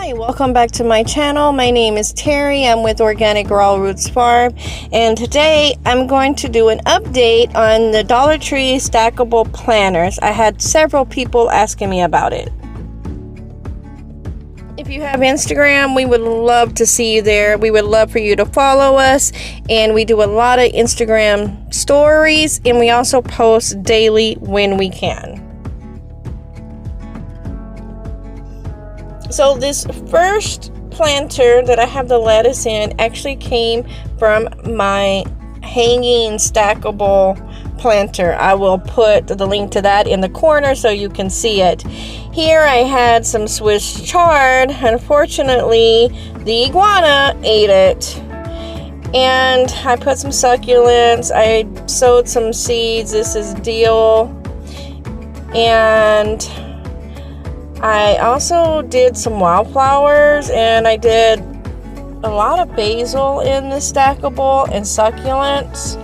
Hi, welcome back to my channel. My name is Terry. I'm with Organic Raw Roots Farm, and today I'm going to do an update on the Dollar Tree stackable planters. I had several people asking me about it. If you have Instagram, we would love to see you there. We would love for you to follow us, and we do a lot of Instagram stories, and we also post daily when we can. So this first planter that I have the lettuce in actually came from my hanging stackable planter. I will put the link to that in the corner so you can see it. Here I had some Swiss chard. Unfortunately, the iguana ate it. And I put some succulents. I sowed some seeds. This is dill. And I also did some wildflowers, and I did a lot of basil in the stackable and succulents.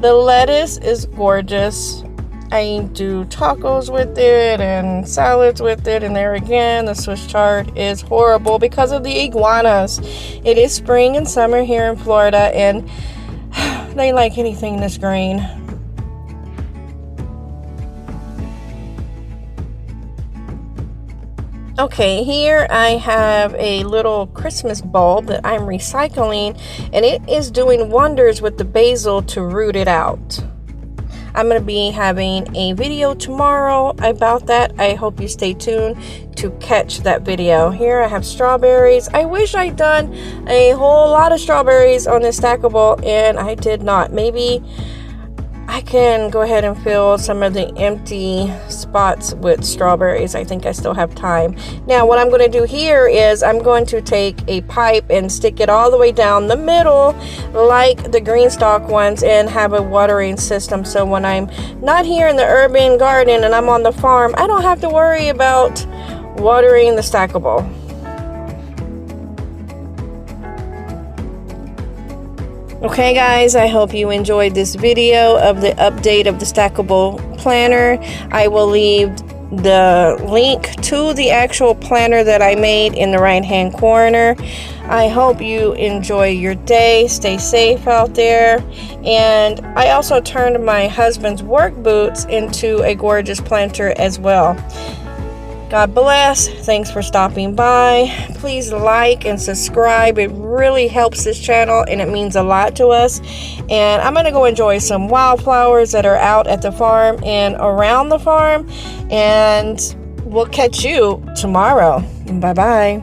The lettuce is gorgeous. I do tacos with it and salads with it, and there again the Swiss chard is horrible because of the iguanas. It is spring and summer here in Florida, and they like anything this green. Okay, here I have a little Christmas bulb that I'm recycling, and it is doing wonders with the basil to root it out. I'm going to be having a video tomorrow about that. I hope you stay tuned to catch that video. Here I have strawberries. I wish I'd done a whole lot of strawberries on this stackable, and I did not. Maybe I can go ahead and fill some of the empty spots with strawberries. I think I still have time. Now what I'm going to do here is I'm going to take a pipe and stick it all the way down the middle like the green stalk ones, and have a watering system, so when I'm not here in the urban garden and I'm on the farm, I don't have to worry about watering the stackable. Okay guys, I hope you enjoyed this video of the update of the stackable planter. I will leave the link to the actual planter that I made in the right hand corner. I hope you enjoy your day. Stay safe out there. And I also turned my husband's work boots into a gorgeous planter as well. God bless. Thanks for stopping by. Please like and subscribe. It really helps this channel, and it means a lot to us. And I'm going to go enjoy some wildflowers that are out at the farm and around the farm. And we'll catch you tomorrow. Bye-bye.